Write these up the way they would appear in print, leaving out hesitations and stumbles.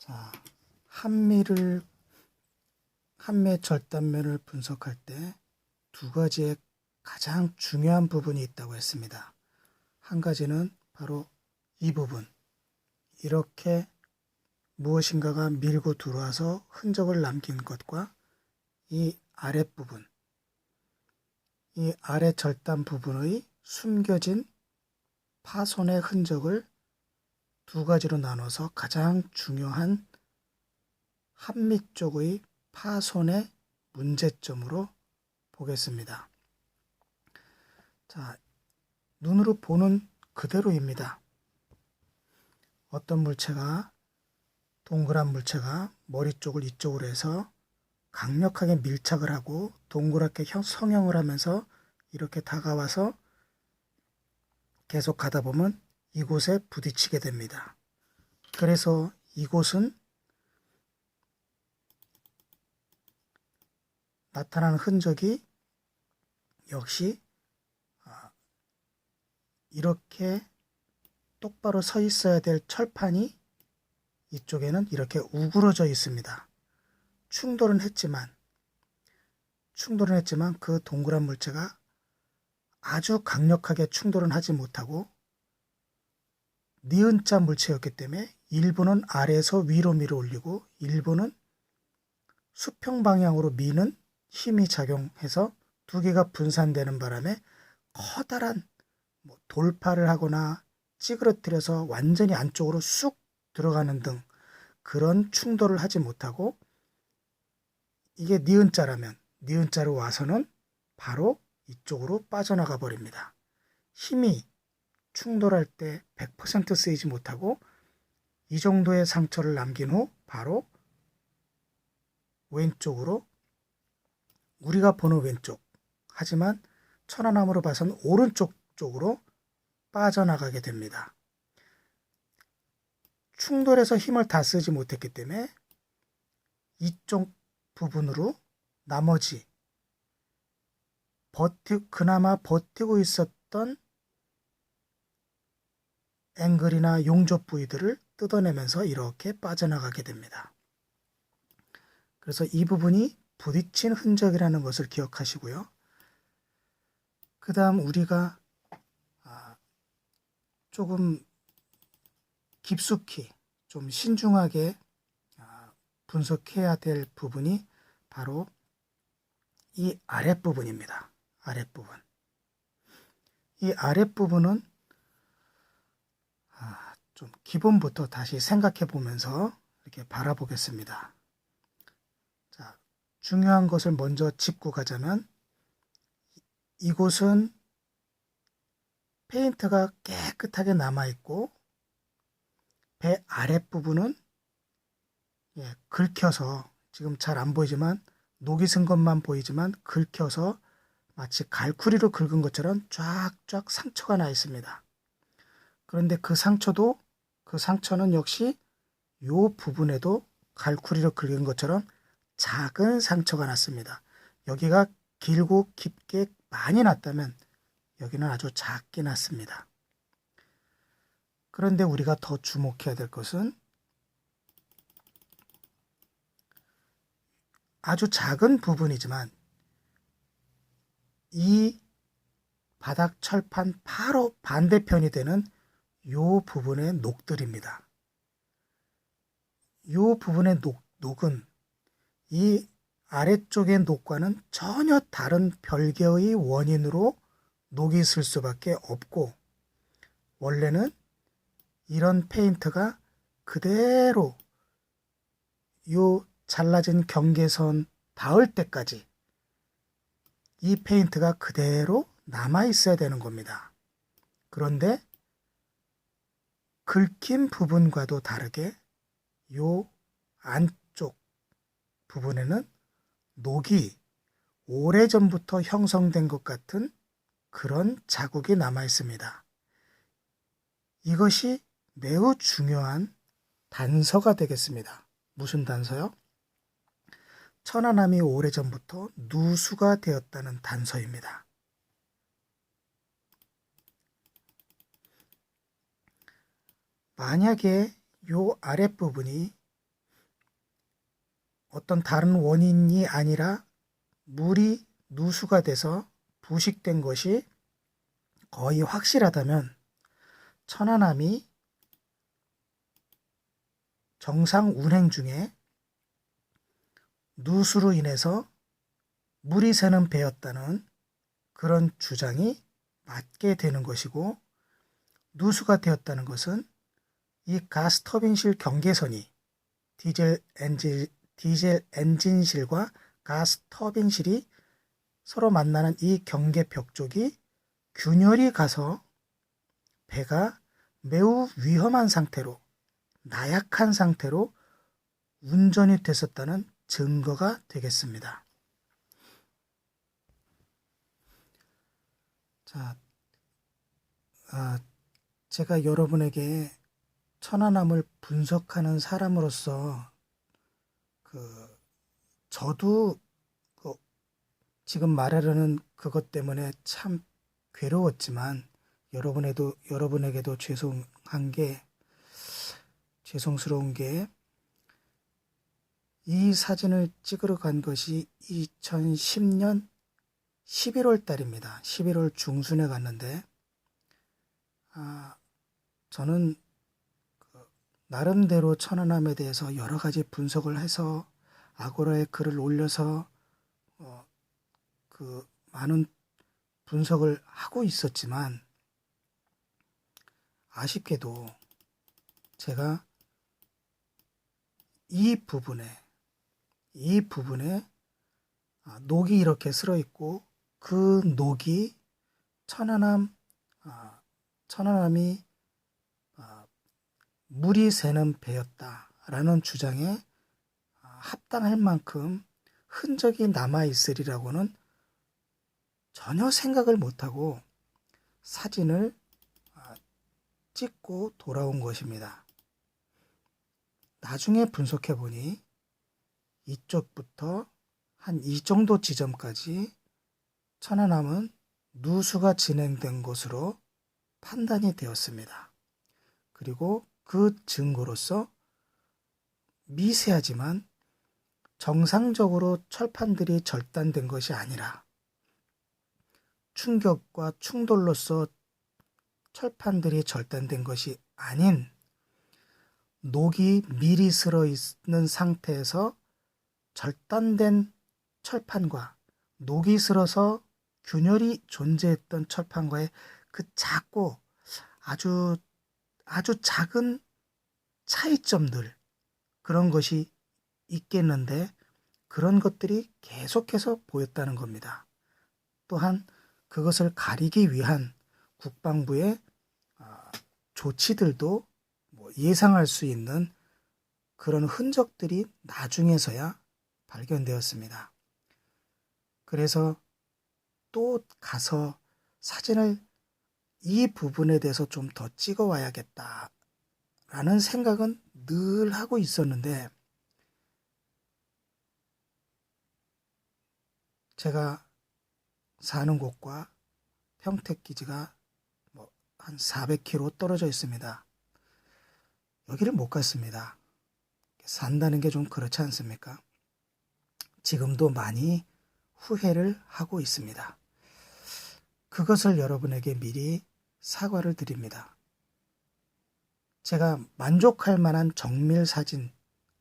자, 한미의 절단면을 분석할 때 두 가지의 가장 중요한 부분이 있다고 했습니다. 한 가지는 바로 이 부분, 이렇게 무엇인가가 밀고 들어와서 흔적을 남긴 것과 이 아랫부분, 이 아래 절단 부분의 숨겨진 파손의 흔적을 두 가지로 나눠서 가장 중요한 한미 쪽의 파손의 문제점으로 보겠습니다. 자, 눈으로 보는 그대로입니다. 어떤 물체가, 동그란 물체가 머리 쪽을 이쪽으로 해서 강력하게 밀착을 하고 동그랗게 성형을 하면서 이렇게 다가와서 계속 가다 보면 이곳에 부딪히게 됩니다. 그래서 이곳은 나타나는 흔적이 역시 이렇게 똑바로 서 있어야 될 철판이 이쪽에는 이렇게 우그러져 있습니다. 충돌은 했지만 그 동그란 물체가 아주 강력하게 충돌은 하지 못하고 니은자 물체였기 때문에 일부는 아래에서 위로 밀어 올리고 일부는 수평 방향으로 미는 힘이 작용해서 두 개가 분산되는 바람에 커다란 돌파를 하거나 찌그러뜨려서 완전히 안쪽으로 쑥 들어가는 등 그런 충돌을 하지 못하고, 이게 니은자라면 니은자로 와서는 바로 이쪽으로 빠져나가 버립니다. 힘이 충돌할 때 100% 쓰이지 못하고 이 정도의 상처를 남긴 후 바로 왼쪽으로, 우리가 보는 왼쪽, 하지만 천안함으로 봐서는 오른쪽 쪽으로 빠져나가게 됩니다. 충돌해서 힘을 다 쓰지 못했기 때문에 이쪽 부분으로 나머지 그나마 버티고 있었던 앵글이나 용접 부위들을 뜯어내면서 이렇게 빠져나가게 됩니다. 그래서 이 부분이 부딪힌 흔적이라는 것을 기억하시고요. 그 다음 우리가 조금 깊숙이 좀 신중하게 분석해야 될 부분이 바로 이 아랫부분입니다. 아랫부분. 이 아랫부분은 좀 기본부터 다시 생각해 보면서 이렇게 바라보겠습니다. 자, 중요한 것을 먼저 짚고 가자면 이곳은 페인트가 깨끗하게 남아있고 배 아랫부분은 긁혀서, 지금 잘 안 보이지만 녹이 쓴 것만 보이지만 긁혀서 마치 갈쿠리로 긁은 것처럼 쫙쫙 상처가 나 있습니다. 그런데 그 상처는 역시 이 부분에도 갈쿠리로 긁은 것처럼 작은 상처가 났습니다. 여기가 길고 깊게 많이 났다면 여기는 아주 작게 났습니다. 그런데 우리가 더 주목해야 될 것은 아주 작은 부분이지만 이 바닥 철판 바로 반대편이 되는 이 부분의 녹들입니다. 이 부분의 녹은 이 아래쪽의 녹과는 전혀 다른 별개의 원인으로 녹이 있을 수밖에 없고, 원래는 이런 페인트가 그대로 이 잘라진 경계선 닿을 때까지 이 페인트가 그대로 남아 있어야 되는 겁니다. 그런데 긁힌 부분과도 다르게 이 안쪽 부분에는 녹이 오래전부터 형성된 것 같은 그런 자국이 남아 있습니다. 이것이 매우 중요한 단서가 되겠습니다. 무슨 단서요? 천안함이 오래전부터 누수가 되었다는 단서입니다. 만약에 이 아랫부분이 어떤 다른 원인이 아니라 물이 누수가 돼서 부식된 것이 거의 확실하다면 천안함이 정상 운행 중에 누수로 인해서 물이 새는 배였다는 그런 주장이 맞게 되는 것이고, 누수가 되었다는 것은 이 가스터빈실 경계선이 디젤 엔진실과 가스터빈실이 서로 만나는 이 경계벽 쪽이 균열이 가서 배가 매우 위험한 상태로, 나약한 상태로 운전이 됐었다는 증거가 되겠습니다. 자, 제가 여러분에게 천안함을 분석하는 사람으로서 저도 지금 말하려는 그것 때문에 참 괴로웠지만 여러분에게도 죄송스러운 게, 이 사진을 찍으러 간 것이 2010년 11월 달입니다. 11월 중순에 갔는데, 저는 나름대로 천안함에 대해서 여러 가지 분석을 해서 아고라에 글을 올려서 많은 분석을 하고 있었지만, 아쉽게도 제가 이 부분에 녹이 이렇게 쓸어 있고, 그 녹이 천안함이 물이 새는 배였다라는 주장에 합당할 만큼 흔적이 남아 있으리라고는 전혀 생각을 못하고 사진을 찍고 돌아온 것입니다. 나중에 분석해 보니 이쪽부터 한 이 정도 지점까지 천안함은 누수가 진행된 것으로 판단이 되었습니다. 그리고 그 증거로서 미세하지만 정상적으로 철판들이 절단된 것이 아니라 충격과 충돌로서 철판들이 절단된 것이 아닌 녹이 미리 쓸어 있는 상태에서 절단된 철판과 녹이 쓸어서 균열이 존재했던 철판과의 그 작고 아주 작은 차이점들, 그런 것이 있겠는데 그런 것들이 계속해서 보였다는 겁니다. 또한 그것을 가리기 위한 국방부의 조치들도 예상할 수 있는 그런 흔적들이 나중에서야 발견되었습니다. 그래서 또 가서 사진을 이 부분에 대해서 좀 더 찍어 와야겠다라는 생각은 늘 하고 있었는데, 제가 사는 곳과 평택기지가 한 400km 떨어져 있습니다. 여기를 못 갔습니다. 산다는 게 좀 그렇지 않습니까? 지금도 많이 후회를 하고 있습니다. 그것을 여러분에게 미리 사과를 드립니다. 제가 만족할 만한 정밀 사진,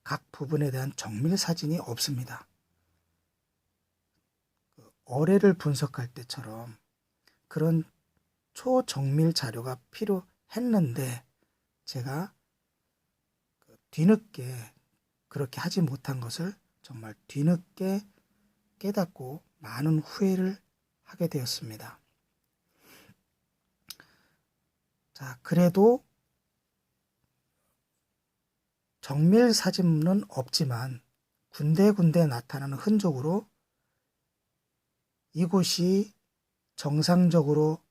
각 부분에 대한 정밀 사진이 없습니다. 어뢰를 분석할 때처럼 그런 초정밀 자료가 필요했는데 제가 뒤늦게 그렇게 하지 못한 것을 정말 뒤늦게 깨닫고 많은 후회를 하게 되었습니다. 자, 그래도 정밀 사진은 없지만 군데군데 나타나는 흔적으로 이곳이 정상적으로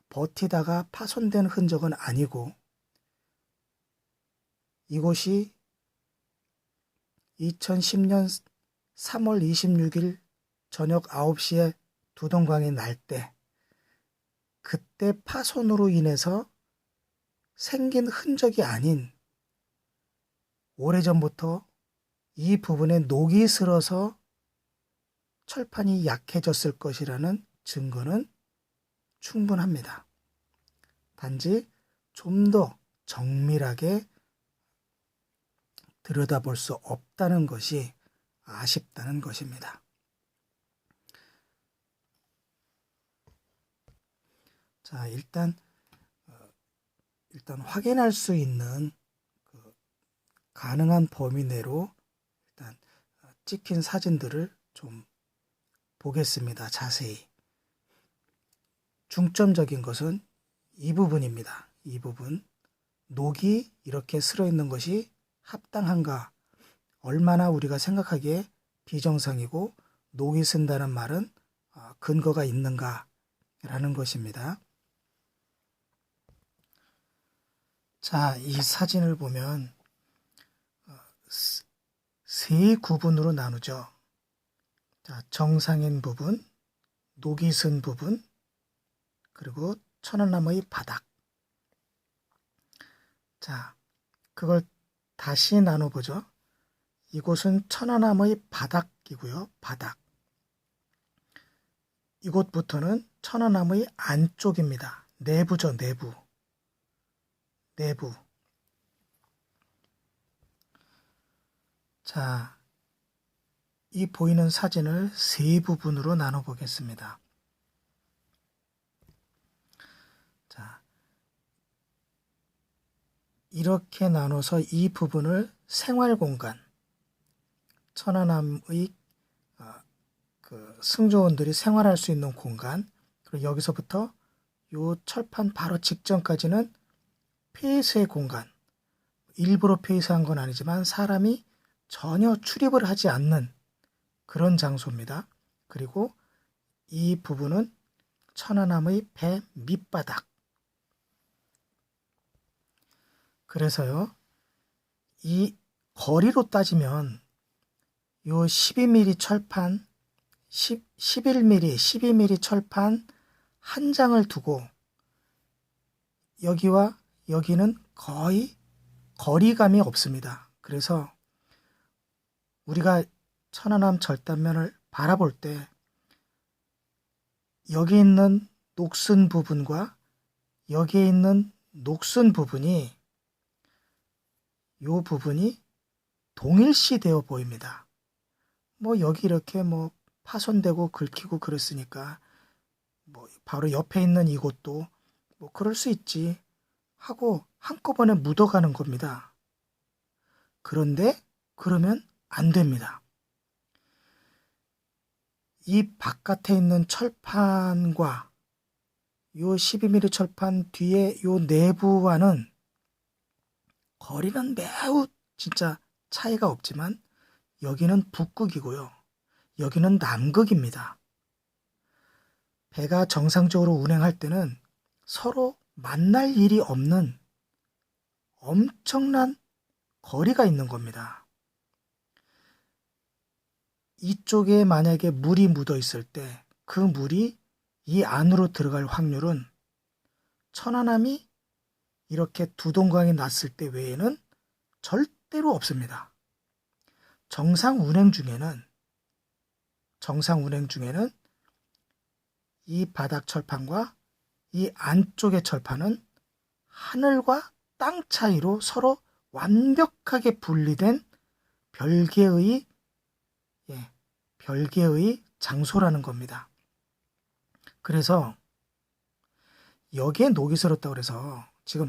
버티다가 파손된 흔적은 아니고, 이곳이 2010년 3월 26일 저녁 9시에 두동강이 날 때, 그때 파손으로 인해서 생긴 흔적이 아닌 오래전부터 이 부분에 녹이 슬어서 철판이 약해졌을 것이라는 증거는 충분합니다. 단지 좀 더 정밀하게 들여다볼 수 없다는 것이 아쉽다는 것입니다. 자, 일단 확인할 수 있는 가능한 범위 내로 일단 찍힌 사진들을 좀 보겠습니다. 자세히. 중점적인 것은 이 부분입니다. 이 부분. 녹이 이렇게 슬어 있는 것이 합당한가? 얼마나 우리가 생각하기에 비정상이고 녹이 쓴다는 말은 근거가 있는가? 라는 것입니다. 자, 이 사진을 보면 세 구분으로 나누죠. 자, 정상인 부분, 녹이 쓴 부분, 그리고 천연나무의 바닥. 자, 그걸 다시 나눠보죠. 이곳은 천연나무의 바닥이고요. 바닥. 이곳부터는 천연나무의 안쪽입니다. 내부죠, 내부. 내부. 자, 이 보이는 사진을 세 부분으로 나눠 보겠습니다. 자, 이렇게 나눠서 이 부분을 생활공간, 천안함의 승조원들이 생활할 수 있는 공간, 그리고 여기서부터 요 철판 바로 직전까지는 폐쇄 공간, 일부러 폐쇄한 건 아니지만 사람이 전혀 출입을 하지 않는 그런 장소입니다. 그리고 이 부분은 천안함의 배 밑바닥. 그래서요, 이 거리로 따지면 요 12mm 철판, 11mm, 12mm 철판 한 장을 두고 여기와 여기는 거의 거리감이 없습니다. 그래서 우리가 천안함 절단면을 바라볼 때 여기 있는 녹슨 부분과 여기에 있는 녹슨 부분이 이 부분이 동일시 되어 보입니다. 뭐 여기 이렇게 뭐 파손되고 긁히고 그랬으니까 뭐 바로 옆에 있는 이곳도 뭐 그럴 수 있지 하고 한꺼번에 묻어가는 겁니다. 그런데 그러면 안 됩니다. 이 바깥에 있는 철판과 요 12mm 철판 뒤에 요 내부와는 거리는 매우 진짜 차이가 없지만 여기는 북극이고요. 여기는 남극입니다. 배가 정상적으로 운행할 때는 서로 만날 일이 없는 엄청난 거리가 있는 겁니다. 이쪽에 만약에 물이 묻어 있을 때 그 물이 이 안으로 들어갈 확률은 천안함이 이렇게 두 동강이 났을 때 외에는 절대로 없습니다. 정상 운행 중에는 이 바닥 철판과 이 안쪽의 철판은 하늘과 땅 차이로 서로 완벽하게 분리된 별개의 장소라는 겁니다. 그래서 여기에 녹이 슬었다고 해서 지금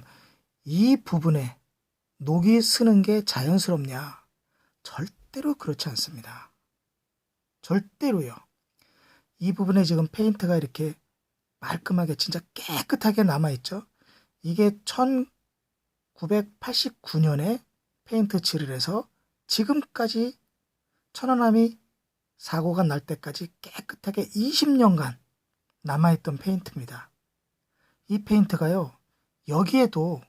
이 부분에 녹이 스는 게 자연스럽냐? 절대로 그렇지 않습니다. 절대로요. 이 부분에 지금 페인트가 이렇게 말끔하게 진짜 깨끗하게 남아있죠. 이게 1989년에 페인트 칠을 해서 지금까지 천안함이 사고가 날 때까지 깨끗하게 20년간 남아있던 페인트입니다. 이 페인트가요, 여기에도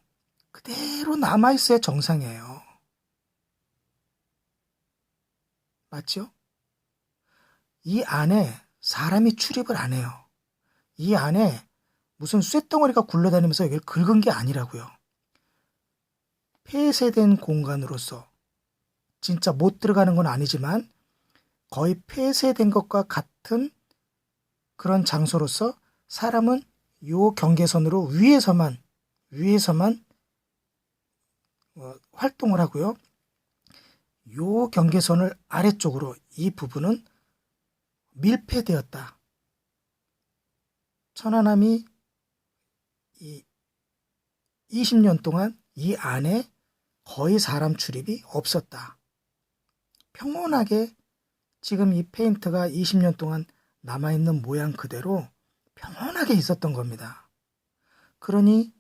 그대로 남아있어야 정상이에요. 맞죠? 이 안에 사람이 출입을 안 해요. 이 안에 무슨 쇳덩어리가 굴러다니면서 여기를 긁은 게 아니라고요. 폐쇄된 공간으로서 진짜 못 들어가는 건 아니지만 거의 폐쇄된 것과 같은 그런 장소로서 사람은 요 경계선으로 위에서만 활동을 하고요. 요 경계선을 아래쪽으로 이 부분은 밀폐되었다. 천안함이 이 20년 동안 이 안에 거의 사람 출입이 없었다. 평온하게 지금 이 페인트가 20년 동안 남아있는 모양 그대로 평온하게 있었던 겁니다. 그러니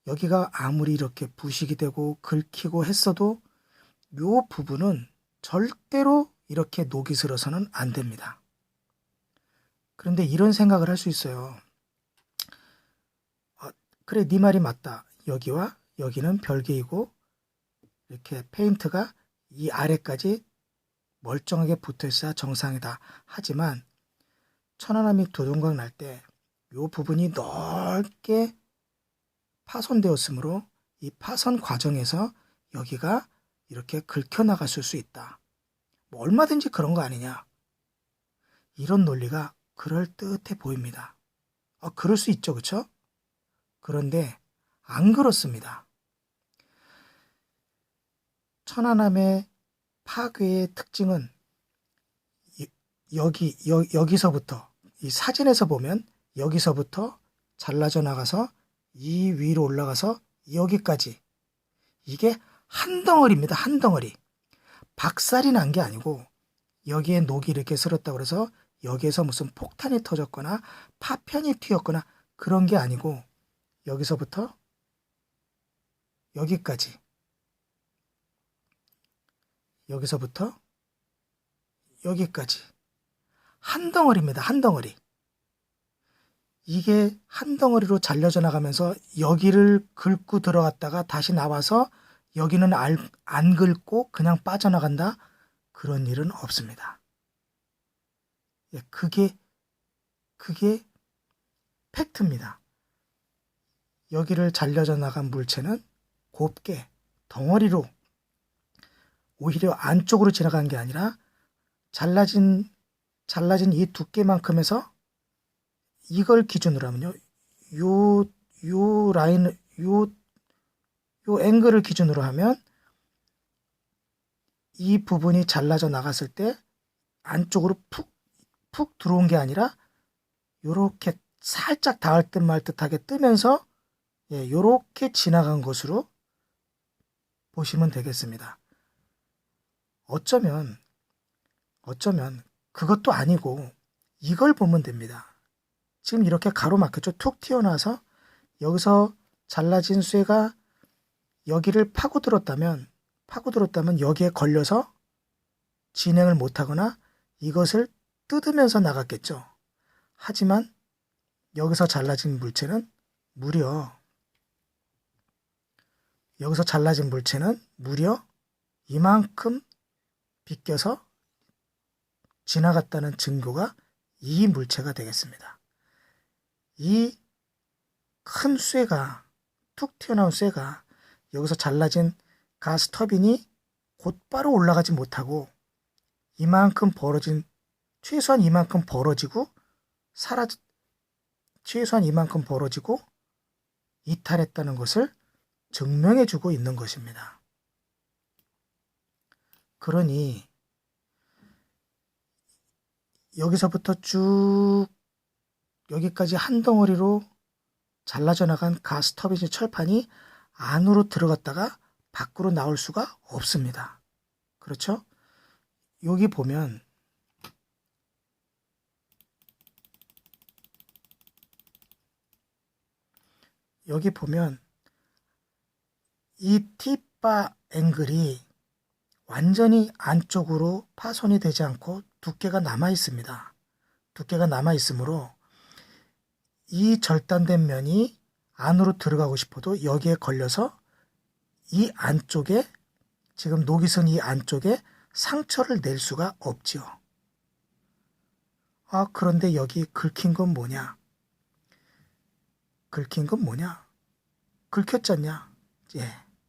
여기가 아무리 이렇게 부식이 되고 긁히고 했어도 요 부분은 절대로 이렇게 녹이 슬어서는 안 됩니다. 그런데 이런 생각을 할 수 있어요. 그래, 네 말이 맞다. 여기와 여기는 별개이고 이렇게 페인트가 이 아래까지 멀쩡하게 붙어있어야 정상이다. 하지만 천안함이 두동강 날 때 이 부분이 넓게 파손되었으므로 이 파손 과정에서 여기가 이렇게 긁혀나갔을 수 있다. 뭐 얼마든지 그런 거 아니냐. 이런 논리가 그럴듯해 보입니다. 그럴 수 있죠, 그렇죠? 그런데 안 그렇습니다. 천안함의 파괴의 특징은 여기서부터 이 사진에서 보면 여기서부터 잘라져 나가서 이 위로 올라가서 여기까지 이게 한 덩어리입니다. 한 덩어리. 박살이 난 게 아니고 여기에 녹이 이렇게 슬었다고 그래서 여기에서 무슨 폭탄이 터졌거나 파편이 튀었거나 그런 게 아니고 여기서부터 여기까지 여기서부터 여기까지 한 덩어리입니다. 한 덩어리. 이게 한 덩어리로 잘려져 나가면서 여기를 긁고 들어갔다가 다시 나와서 여기는 안 긁고 그냥 빠져나간다? 그런 일은 없습니다. 그게 팩트입니다. 여기를 잘려져 나간 물체는 곱게 덩어리로 오히려 안쪽으로 지나간 게 아니라 잘라진 이 두께만큼에서 이걸 기준으로 하면요. 요 라인, 요 앵글을 기준으로 하면 이 부분이 잘라져 나갔을 때 안쪽으로 푹 들어온 게 아니라 요렇게 살짝 닿을 듯 말 듯하게 뜨면서 요렇게 지나간 것으로 보시면 되겠습니다. 어쩌면 그것도 아니고 이걸 보면 됩니다. 지금 이렇게 가로막혔죠. 툭 튀어나와서 여기서 잘라진 쇠가 여기를 파고들었다면 여기에 걸려서 진행을 못하거나 이것을 뜯으면서 나갔겠죠. 하지만 여기서 잘라진 물체는 무려 이만큼 비껴서 지나갔다는 증거가 이 물체가 되겠습니다. 이 큰 쇠가 툭 튀어나온 쇠가 여기서 잘라진 가스 터빈이 곧바로 올라가지 못하고 최소한 이만큼 벌어지고 이탈했다는 것을 증명해주고 있는 것입니다. 그러니 여기서부터 쭉 여기까지 한 덩어리로 잘라져 나간 가스 터빈 철판이 안으로 들어갔다가 밖으로 나올 수가 없습니다. 그렇죠? 여기 보면 이 T바 앵글이 완전히 안쪽으로 파손이 되지 않고 두께가 남아 있습니다. 두께가 남아 있으므로 이 절단된 면이 안으로 들어가고 싶어도 여기에 걸려서 이 안쪽에 지금 녹이 쓴 이 안쪽에 상처를 낼 수가 없지요. 그런데 여기 긁힌 건 뭐냐? 긁혔잖냐?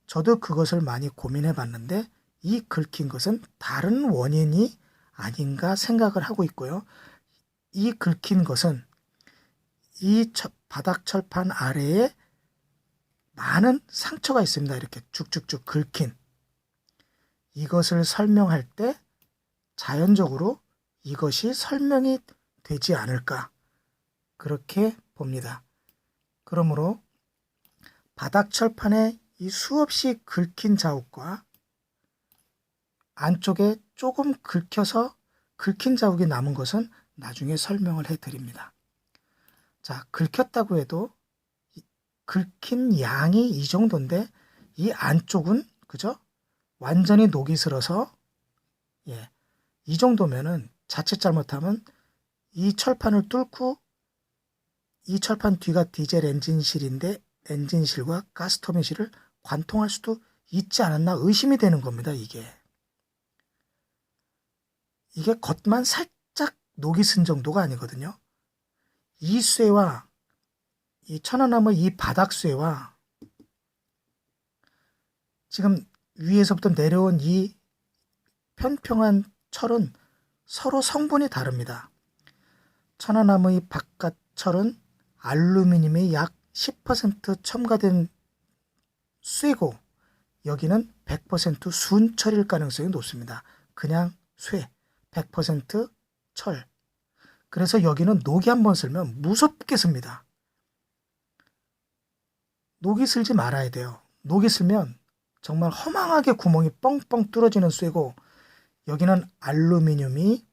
저도 그것을 많이 고민해 봤는데 이 긁힌 것은 다른 원인이 아닌가 생각을 하고 있고요. 이 긁힌 것은 이 바닥 철판 아래에 많은 상처가 있습니다. 이렇게 쭉쭉쭉 긁힌. 이것을 설명할 때 자연적으로 이것이 설명이 되지 않을까, 그렇게 봅니다. 그러므로 바닥 철판에 이 수없이 긁힌 자국과 안쪽에 조금 긁혀서 긁힌 자국이 남은 것은 나중에 설명을 해드립니다. 자, 긁혔다고 해도 긁힌 양이 이 정도인데 이 안쪽은 그죠? 완전히 녹이 슬어서 이 정도면은 자칫 잘못하면 이 철판을 뚫고 이 철판 뒤가 디젤 엔진실인데 엔진실과 가스터빈실을 관통할 수도 있지 않았나 의심이 되는 겁니다. 이게 겉만 살짝 녹이 쓴 정도가 아니거든요. 이 쇠와 이 천안함의 이 바닥쇠와 지금 위에서부터 내려온 이 평평한 철은 서로 성분이 다릅니다. 천안함의 바깥 철은 알루미늄이 약 10% 첨가된 쇠고 여기는 100% 순철일 가능성이 높습니다. 그냥 쇠, 100% 철. 그래서 여기는 녹이 한번 슬면 무섭게 씁니다. 녹이 슬지 말아야 돼요. 녹이 슬면 정말 허망하게 구멍이 뻥뻥 뚫어지는 쇠고 여기는 알루미늄이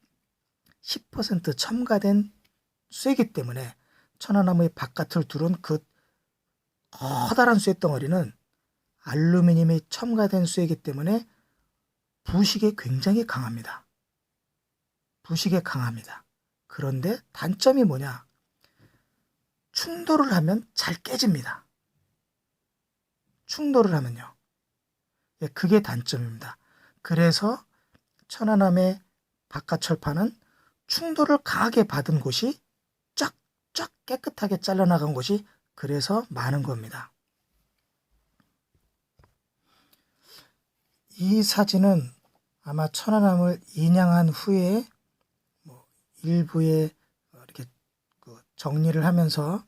10% 첨가된 쇠이기 때문에 천안함의 바깥을 두른 그 커다란 쇠덩어리는 알루미늄이 첨가된 쇠이기 때문에 부식에 굉장히 강합니다. 부식에 강합니다. 그런데 단점이 뭐냐? 충돌을 하면 잘 깨집니다. 충돌을 하면요. 그게 단점입니다. 그래서 천안함의 바깥 철판은 충돌을 강하게 받은 곳이 쫙쫙 깨끗하게 잘라나간 곳이 그래서 많은 겁니다. 이 사진은 아마 천안함을 인양한 후에 일부에 이렇게 정리를 하면서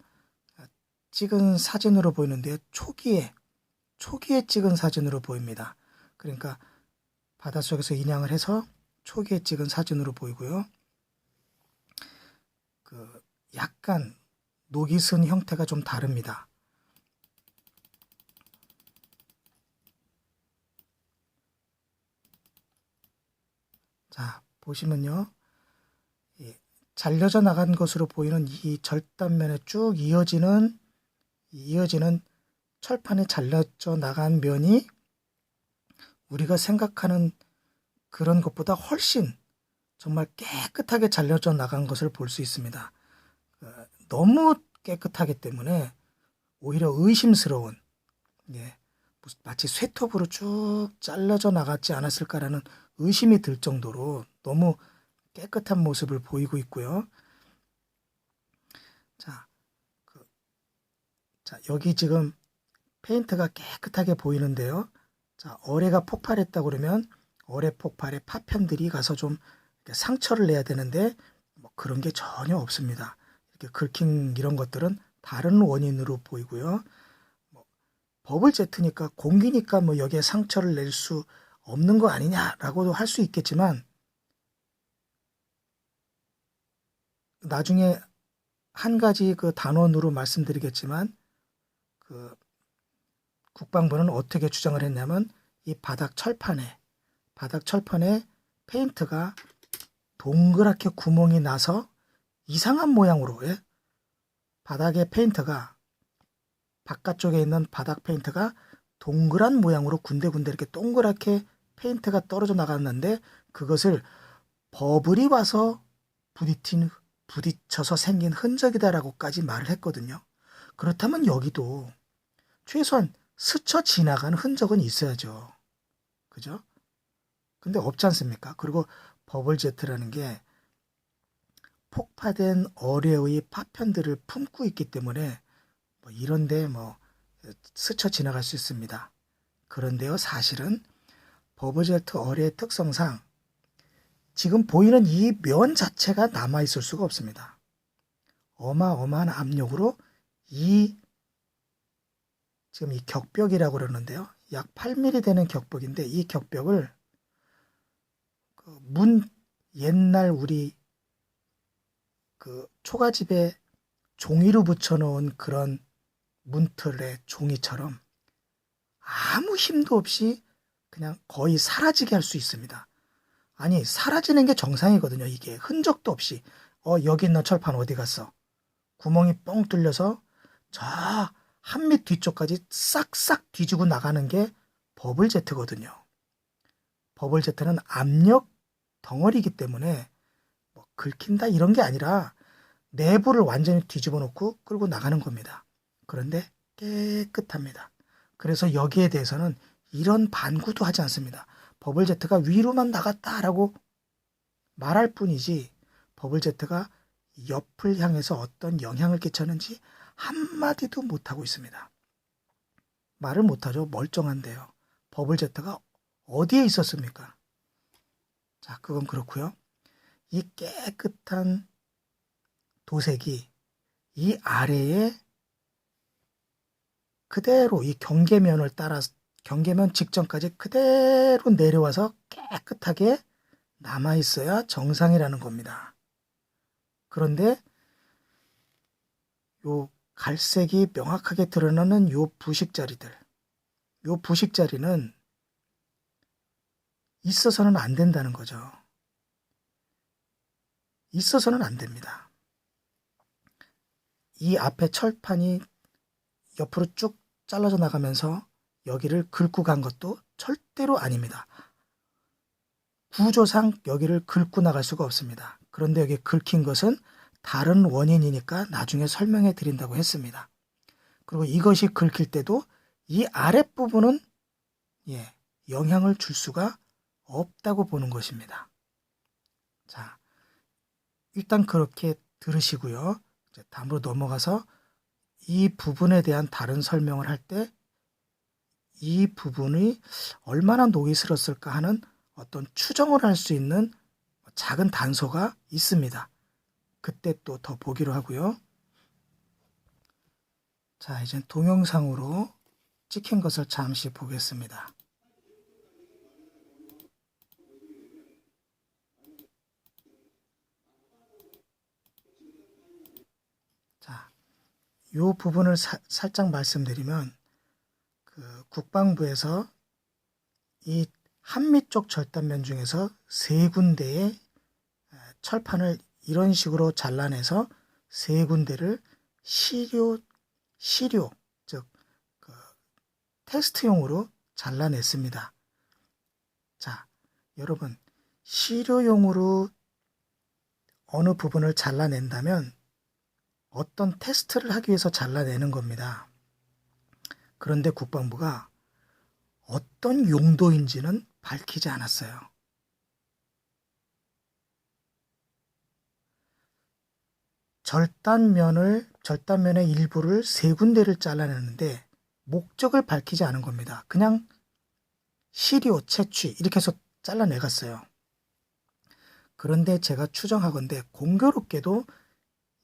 찍은 사진으로 보이는데 초기에 찍은 사진으로 보입니다. 그러니까 바닷속에서 인양을 해서 초기에 찍은 사진으로 보이고요. 약간 녹이 쓴 형태가 좀 다릅니다. 자, 보시면요. 잘려져 나간 것으로 보이는 이 절단면에 쭉 이어지는 철판이 잘려져 나간 면이 우리가 생각하는 그런 것보다 훨씬 정말 깨끗하게 잘려져 나간 것을 볼 수 있습니다. 너무 깨끗하기 때문에 오히려 의심스러운, 마치 쇠톱으로 쭉 잘려져 나갔지 않았을까라는 의심이 들 정도로 너무 깨끗한 모습을 보이고 있고요. 자, 여기 지금 페인트가 깨끗하게 보이는데요. 자, 어뢰가 폭발했다 그러면 어뢰 폭발의 파편들이 가서 좀 상처를 내야 되는데 그런 게 전혀 없습니다. 이렇게 긁힌 이런 것들은 다른 원인으로 보이고요. 버블 제트니까 공기니까 여기에 상처를 낼 수 없는 거 아니냐라고도 할 수 있겠지만 나중에 한 가지 단원으로 말씀드리겠지만 국방부는 어떻게 주장을 했냐면 이 바닥 철판에 페인트가 동그랗게 구멍이 나서 이상한 모양으로 바닥에 페인트가 바깥쪽에 있는 바닥 페인트가 동그란 모양으로 군데군데 이렇게 동그랗게 페인트가 떨어져 나갔는데 그것을 버블이 와서 부딪혀서 생긴 흔적이다라고까지 말을 했거든요. 그렇다면 여기도 최소한 스쳐 지나간 흔적은 있어야죠. 그죠? 근데 없지 않습니까? 그리고 버블 제트라는 게 폭파된 어뢰의 파편들을 품고 있기 때문에 이런데 스쳐 지나갈 수 있습니다. 그런데요, 사실은 버블제트 어뢰의 특성상 지금 보이는 이 면 자체가 남아있을 수가 없습니다. 어마어마한 압력으로 지금 이 격벽이라고 그러는데요. 약 8mm 되는 격벽인데 이 격벽을 옛날 우리 초가집에 종이로 붙여놓은 그런 문틀의 종이처럼 아무 힘도 없이 그냥 거의 사라지게 할 수 있습니다. 아니, 사라지는 게 정상이거든요. 이게 흔적도 없이 여기 있는 철판 어디 갔어? 구멍이 뻥 뚫려서 저 한 밑 뒤쪽까지 싹싹 뒤지고 나가는 게 버블제트거든요. 버블제트는 압력 덩어리이기 때문에 뭐 긁힌다 이런 게 아니라 내부를 완전히 뒤집어 놓고 끌고 나가는 겁니다. 그런데 깨끗합니다. 그래서 여기에 대해서는 이런 반구도 하지 않습니다. 버블제트가 위로만 나갔다라고 말할 뿐이지 버블제트가 옆을 향해서 어떤 영향을 끼쳤는지 한마디도 못하고 있습니다. 말을 못하죠. 멀쩡한데요. 버블제트가 어디에 있었습니까? 자, 그건 그렇고요. 이 깨끗한 도색이 이 아래에 그대로 이 경계면을 따라서 경계면 직전까지 그대로 내려와서 깨끗하게 남아있어야 정상이라는 겁니다. 그런데 요 갈색이 명확하게 드러나는 요 부식자리들, 요 부식자리는 있어서는 안 된다는 거죠. 있어서는 안 됩니다. 이 앞에 철판이 옆으로 쭉 잘라져 나가면서 여기를 긁고 간 것도 절대로 아닙니다. 구조상 여기를 긁고 나갈 수가 없습니다. 그런데 여기 긁힌 것은 다른 원인이니까 나중에 설명해 드린다고 했습니다. 그리고 이것이 긁힐 때도 이 아랫부분은 영향을 줄 수가 없다고 보는 것입니다. 자, 일단 그렇게 들으시고요. 이제 다음으로 넘어가서 이 부분에 대한 다른 설명을 할 때 이 부분이 얼마나 녹이 슬었을까 하는 어떤 추정을 할 수 있는 작은 단서가 있습니다. 그때 또 더 보기로 하고요. 자, 이제 동영상으로 찍힌 것을 잠시 보겠습니다. 자, 이 부분을 살짝 말씀드리면 국방부에서 이 한미 쪽 절단면 중에서 3군데의 철판을 이런 식으로 잘라내서 3군데를 시료 즉 테스트용으로 잘라냈습니다. 자, 여러분, 시료용으로 어느 부분을 잘라낸다면 어떤 테스트를 하기 위해서 잘라내는 겁니다. 그런데 국방부가 어떤 용도인지는 밝히지 않았어요. 절단면의 일부를 3군데를 잘라내는데 목적을 밝히지 않은 겁니다. 그냥 시료, 채취 이렇게 해서 잘라내갔어요. 그런데 제가 추정하건대 공교롭게도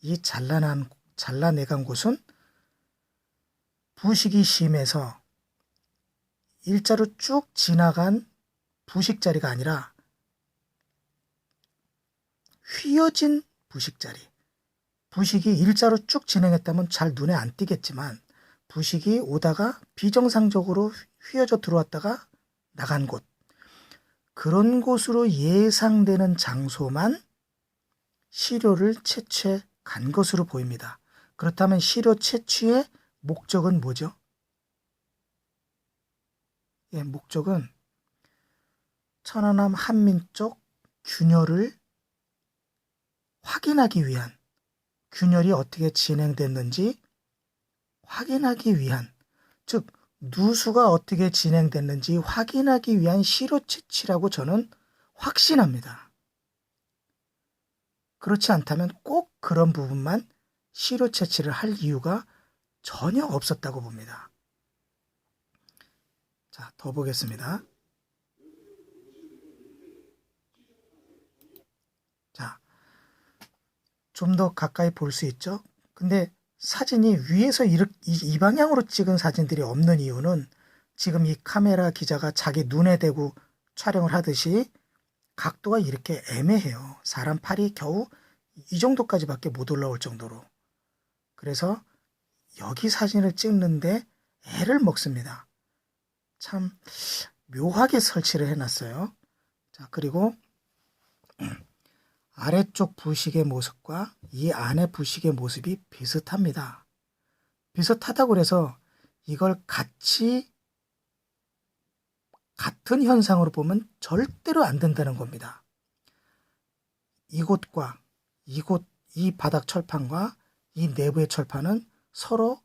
이 잘라내간 곳은 부식이 심해서 일자로 쭉 지나간 부식자리가 아니라 휘어진 부식자리. 부식이 일자로 쭉 진행했다면 잘 눈에 안 띄겠지만 부식이 오다가 비정상적으로 휘어져 들어왔다가 나간 곳. 그런 곳으로 예상되는 장소만 시료를 채취해 간 것으로 보입니다. 그렇다면 시료 채취의 목적은 뭐죠? 목적은 천안함 한민 쪽 균열을 확인하기 위한, 균열이 어떻게 진행됐는지 확인하기 위한, 즉 누수가 어떻게 진행됐는지 확인하기 위한 시료 채취라고 저는 확신합니다. 그렇지 않다면 꼭 그런 부분만 시료 채취를 할 이유가 전혀 없었다고 봅니다. 자, 더 보겠습니다. 좀 더 가까이 볼 수 있죠. 근데 사진이 위에서 이 방향으로 찍은 사진들이 없는 이유는 지금 이 카메라 기자가 자기 눈에 대고 촬영을 하듯이 각도가 이렇게 애매해요. 사람 팔이 겨우 이 정도까지밖에 못 올라올 정도로. 그래서 여기 사진을 찍는데 애를 먹습니다. 참 묘하게 설치를 해놨어요. 자, 그리고 아래쪽 부식의 모습과 이 안의 부식의 모습이 비슷합니다. 비슷하다고 해서 이걸 같은 현상으로 보면 절대로 안 된다는 겁니다. 이곳과 이 바닥 철판과 이 내부의 철판은 서로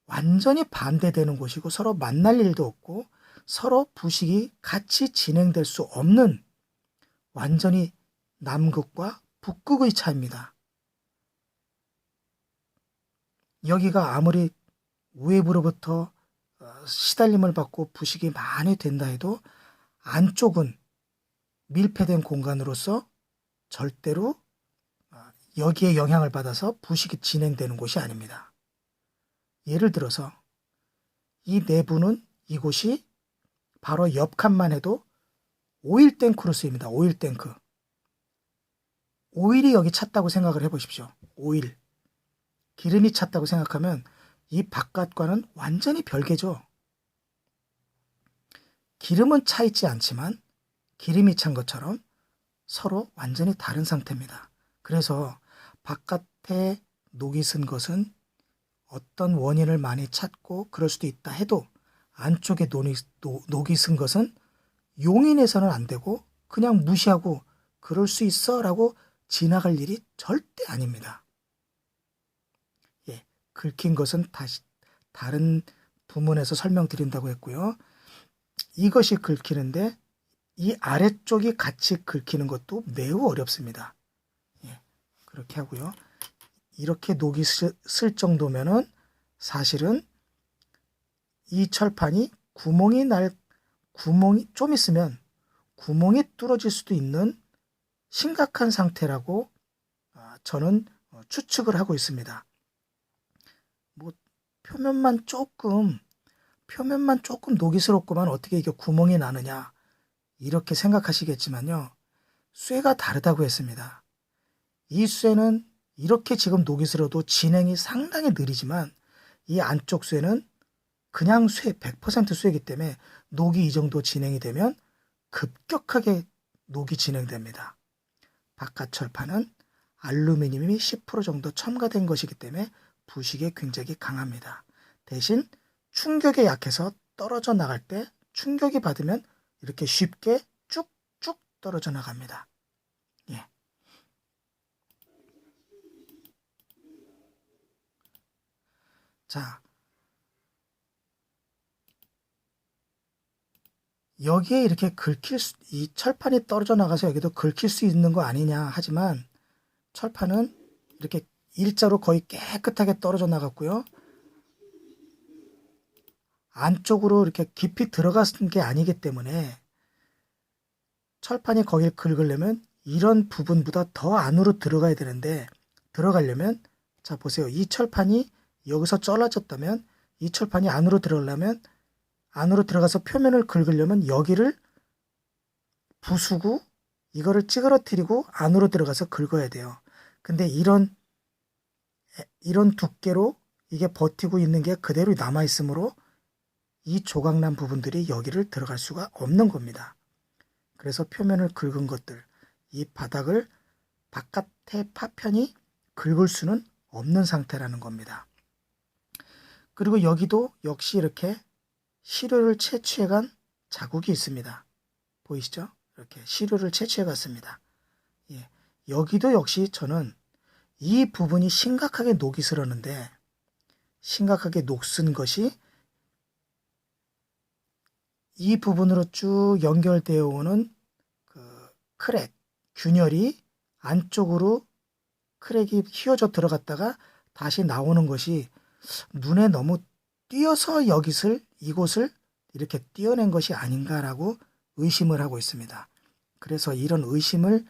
완전히 반대되는 곳이고 서로 만날 일도 없고 서로 부식이 같이 진행될 수 없는 완전히 남극과 북극의 차이입니다. 여기가 아무리 외부로부터 시달림을 받고 부식이 많이 된다 해도 안쪽은 밀폐된 공간으로서 절대로 여기에 영향을 받아서 부식이 진행되는 곳이 아닙니다. 예를 들어서 이 내부는 이곳이 바로 옆 칸만 해도 오일 탱크로 쓰입니다. 오일 탱크. 오일이 여기 찼다고 생각을 해보십시오. 오일. 기름이 찼다고 생각하면 이 바깥과는 완전히 별개죠. 기름은 차 있지 않지만 기름이 찬 것처럼 서로 완전히 다른 상태입니다. 그래서 바깥에 녹이 쓴 것은 어떤 원인을 많이 찾고 그럴 수도 있다 해도 안쪽에 녹이 쓴 것은 용인해서는 안 되고 그냥 무시하고 그럴 수 있어 라고 지나갈 일이 절대 아닙니다. 예, 긁힌 것은 다시 다른 부문에서 설명드린다고 했고요. 이것이 긁히는데 이 아래쪽이 같이 긁히는 것도 매우 어렵습니다. 예, 그렇게 하고요. 이렇게 녹이 쓸 정도면은 사실은 이 철판이 구멍이 좀 있으면 구멍이 뚫어질 수도 있는 심각한 상태라고 저는 추측을 하고 있습니다. 뭐 표면만 조금 녹이스럽구만 어떻게 이게 구멍이 나느냐 이렇게 생각하시겠지만요. 쇠가 다르다고 했습니다. 이 쇠는 이렇게 지금 녹이 슬어도 진행이 상당히 느리지만 이 안쪽 쇠는 그냥 쇠 100% 쇠이기 때문에 녹이 이 정도 진행이 되면 급격하게 녹이 진행됩니다. 바깥 철판은 알루미늄이 10% 정도 첨가된 것이기 때문에 부식에 굉장히 강합니다. 대신 충격에 약해서 떨어져 나갈 때 충격이 받으면 이렇게 쉽게 쭉쭉 떨어져 나갑니다. 예. 자, 여기에 이렇게 이 철판이 떨어져 나가서 여기도 긁힐 수 있는 거 아니냐 하지만 철판은 이렇게 일자로 거의 깨끗하게 떨어져 나갔고요. 안쪽으로 이렇게 깊이 들어간 게 아니기 때문에 철판이 거길 긁으려면 이런 부분보다 더 안으로 들어가야 되는데 들어가려면 자 보세요. 이 철판이 여기서 잘라졌다면 이 철판이 안으로 들어가려면 안으로 들어가서 표면을 긁으려면 여기를 부수고 이거를 찌그러뜨리고 안으로 들어가서 긁어야 돼요. 근데 이런 두께로 이게 버티고 있는 게 그대로 남아 있으므로 이 조각난 부분들이 여기를 들어갈 수가 없는 겁니다. 그래서 표면을 긁은 것들, 이 바닥을 바깥의 파편이 긁을 수는 없는 상태라는 겁니다. 그리고 여기도 역시 이렇게 시료를 채취해간 자국이 있습니다. 보이시죠? 이렇게 시료를 채취해갔습니다. 예, 여기도 역시 저는 이 부분이 심각하게 녹이 슬었는데 심각하게 녹슨 것이 이 부분으로 쭉 연결되어 오는 그 크랙, 균열이 안쪽으로 크랙이 휘어져 들어갔다가 다시 나오는 것이 눈에 너무 띄어서 이곳을 이렇게 띄어낸 것이 아닌가라고 의심을 하고 있습니다. 그래서 이런 의심을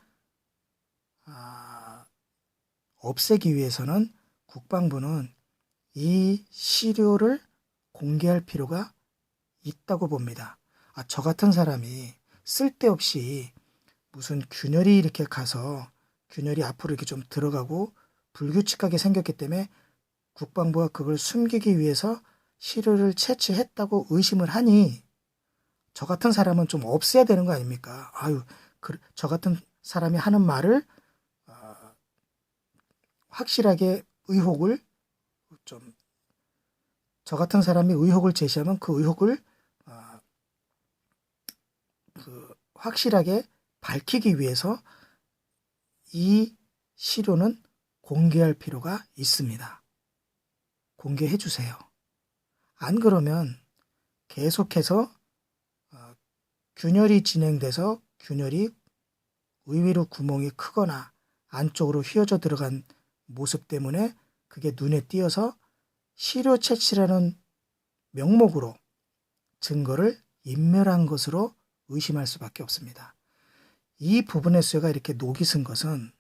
없애기 위해서는 국방부는 이 시료를 공개할 필요가 있다고 봅니다. 저 같은 사람이 쓸데없이 무슨 균열이 이렇게 가서 균열이 앞으로 이렇게 좀 들어가고 불규칙하게 생겼기 때문에 국방부가 그걸 숨기기 위해서 시료를 채취했다고 의심을 하니 저 같은 사람은 좀 없애야 되는 거 아닙니까? 저 같은 사람이 하는 말을 확실하게 의혹을 좀, 저 같은 사람이 의혹을 제시하면 그 의혹을 확실하게 밝히기 위해서 이 시료는 공개할 필요가 있습니다. 공개해 주세요. 안 그러면 계속해서 균열이 진행돼서 균열이 의외로 구멍이 크거나 안쪽으로 휘어져 들어간 모습 때문에 그게 눈에 띄어서 시료 채취라는 명목으로 증거를 인멸한 것으로 의심할 수밖에 없습니다. 이 부분의 쇠가 이렇게 녹이 쓴 것은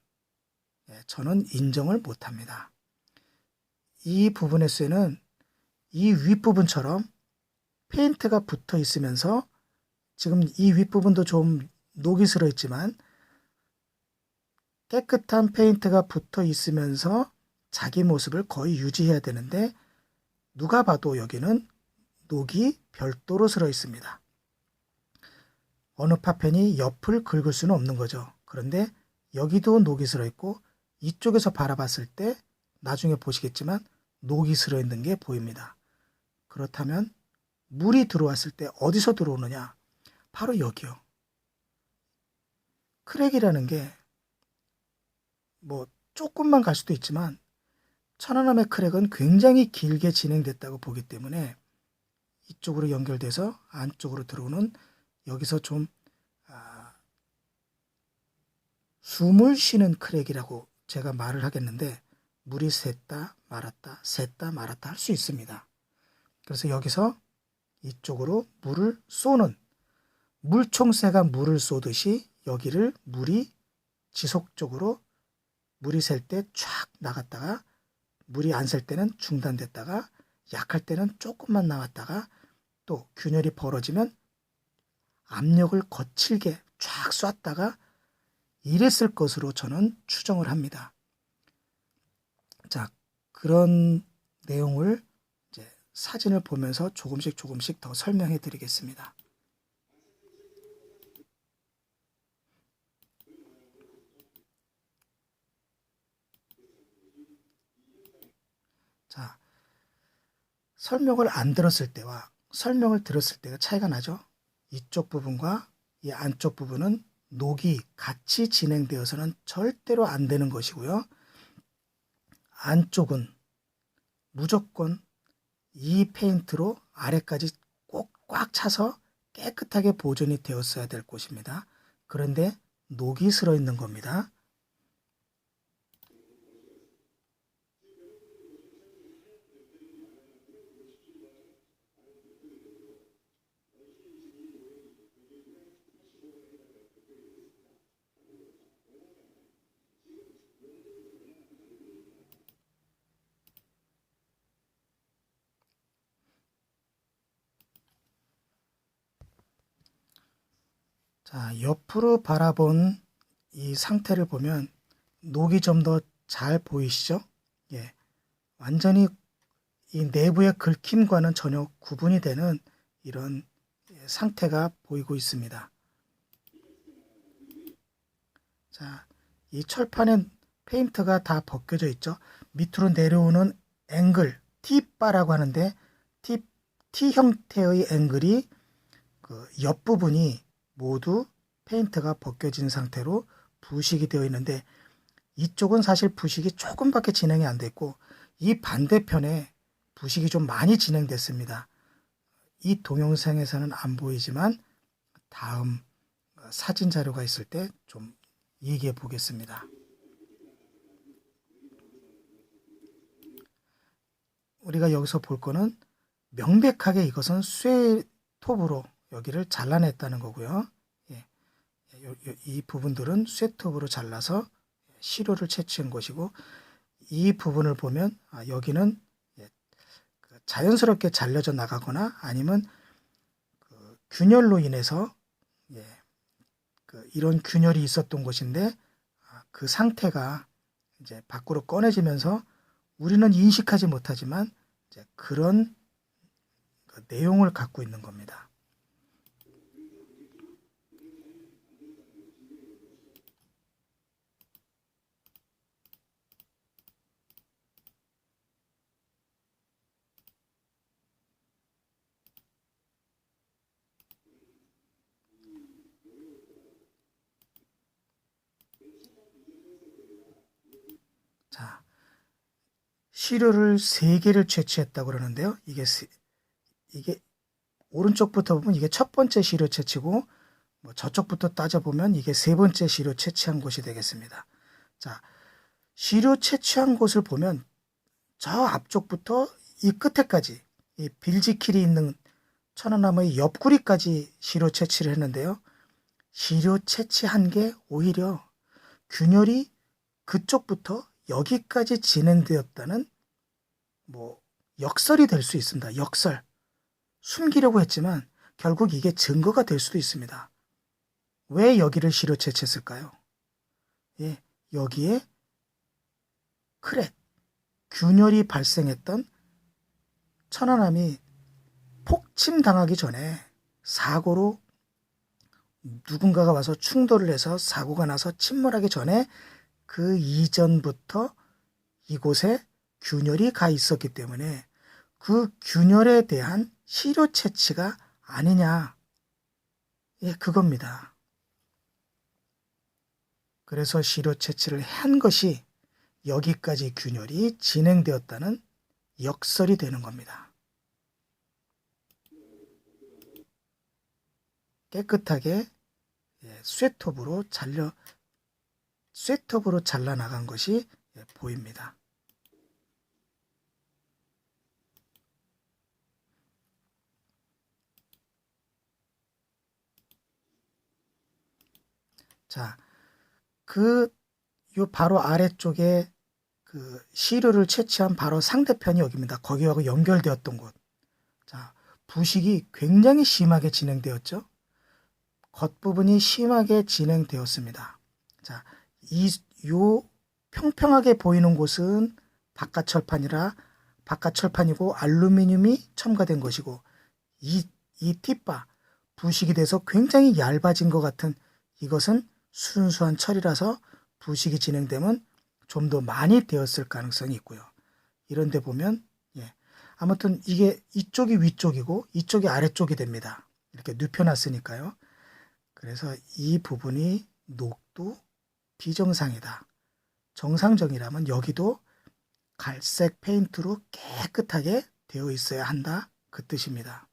저는 인정을 못합니다. 이 부분의 쇠는 이 윗부분처럼 페인트가 붙어 있으면서 지금 이 윗부분도 좀 녹이 슬어 있지만 깨끗한 페인트가 붙어 있으면서 자기 모습을 거의 유지해야 되는데 누가 봐도 여기는 녹이 별도로 슬어 있습니다. 어느 파편이 옆을 긁을 수는 없는 거죠. 그런데 여기도 녹이 슬어 있고 이쪽에서 바라봤을 때 나중에 보시겠지만 녹이 슬어 있는 게 보입니다. 그렇다면 물이 들어왔을 때 어디서 들어오느냐? 바로 여기요. 크랙이라는 게 조금만 갈 수도 있지만 천안함의 크랙은 굉장히 길게 진행됐다고 보기 때문에 이쪽으로 연결돼서 안쪽으로 들어오는 여기서 좀 숨을 쉬는 크랙이라고 제가 말을 하겠는데 물이 샜다 말았다 샜다 말았다 할 수 있습니다. 그래서 여기서 이쪽으로 물을 쏘는 물총새가 물을 쏘듯이 여기를 물이 지속적으로 물이 셀 때 쫙 나갔다가 물이 안 셀 때는 중단됐다가 약할 때는 조금만 나왔다가 또 균열이 벌어지면 압력을 거칠게 쫙 쐈다가 이랬을 것으로 저는 추정을 합니다. 자, 그런 내용을 이제 사진을 보면서 조금씩 더 설명해 드리겠습니다. 자, 설명을 안 들었을 때와 설명을 들었을 때가 차이가 나죠. 이쪽 부분과 이 안쪽 부분은 녹이 같이 진행되어서는 절대로 안 되는 것이고요. 안쪽은 무조건 이 페인트로 아래까지 꼭 꽉 차서 깨끗하게 보존이 되었어야 될 곳입니다. 그런데 녹이 슬어 있는 겁니다. 자, 옆으로 바라본 이 상태를 보면 녹이 좀 더 잘 보이시죠? 예, 완전히 이 내부의 긁힘과는 전혀 구분이 되는 이런 상태가 보이고 있습니다. 자, 이 철판에 페인트가 다 벗겨져 있죠. 밑으로 내려오는 앵글, T바라고 하는데 T 형태의 앵글이 그 옆부분이 모두 페인트가 벗겨진 상태로 부식이 되어 있는데 이쪽은 사실 부식이 조금밖에 진행이 안 됐고 이 반대편에 부식이 좀 많이 진행됐습니다. 이 동영상에서는 안 보이지만 다음 사진 자료가 있을 때 좀 얘기해 보겠습니다. 우리가 여기서 볼 거는 명백하게 이것은 쇠톱으로 여기를 잘라냈다는 거고요. 이 부분들은 쇠톱으로 잘라서 시료를 채취한 것이고 이 부분을 보면 여기는 자연스럽게 잘려져 나가거나 아니면 균열로 인해서 이런 균열이 있었던 곳인데 그 상태가 이제 밖으로 꺼내지면서 우리는 인식하지 못하지만 이제 그런 내용을 갖고 있는 겁니다. 자, 시료를 3개를 채취했다고 그러는데요. 이게 오른쪽부터 보면 이게 첫 번째 시료 채취고 저쪽부터 따져보면 이게 3번째 시료 채취한 곳이 되겠습니다. 자, 시료 채취한 곳을 보면 저 앞쪽부터 이 끝에까지 이 빌지킬이 있는 천연나무의 옆구리까지 시료 채취를 했는데요. 시료 채취한 게 오히려 균열이 그쪽부터 여기까지 진행되었다는 역설이 될 수 있습니다. 역설. 숨기려고 했지만 결국 이게 증거가 될 수도 있습니다. 왜 여기를 시료 채취했을까요? 여기에 크랙, 균열이 발생했던 천안함이 폭침당하기 전에 사고로 누군가가 와서 충돌을 해서 사고가 나서 침몰하기 전에 그 이전부터 이곳에 균열이 가 있었기 때문에 그 균열에 대한 시료 채취가 아니냐. 그겁니다. 그래서 시료 채취를 한 것이 여기까지 균열이 진행되었다는 역설이 되는 겁니다. 깨끗하게 쇠톱으로 잘라 나간 것이 보입니다. 자, 요 바로 아래쪽에 그 시료를 채취한 바로 상대편이 여기입니다. 거기하고 연결되었던 곳. 자, 부식이 굉장히 심하게 진행되었죠. 겉부분이 심하게 진행되었습니다. 자, 요 평평하게 보이는 곳은 바깥철판이고 알루미늄이 첨가된 것이고 이 팁바 부식이 돼서 굉장히 얇아진 것 같은 이것은 순수한 철이라서 부식이 진행되면 좀 더 많이 되었을 가능성이 있고요. 이런 데 보면 아무튼 이게 이쪽이 위쪽이고 이쪽이 아래쪽이 됩니다. 이렇게 눕혀놨으니까요. 그래서 이 부분이 녹도 비정상이다. 정상적이라면 여기도 갈색 페인트로 깨끗하게 되어 있어야 한다. 그 뜻입니다.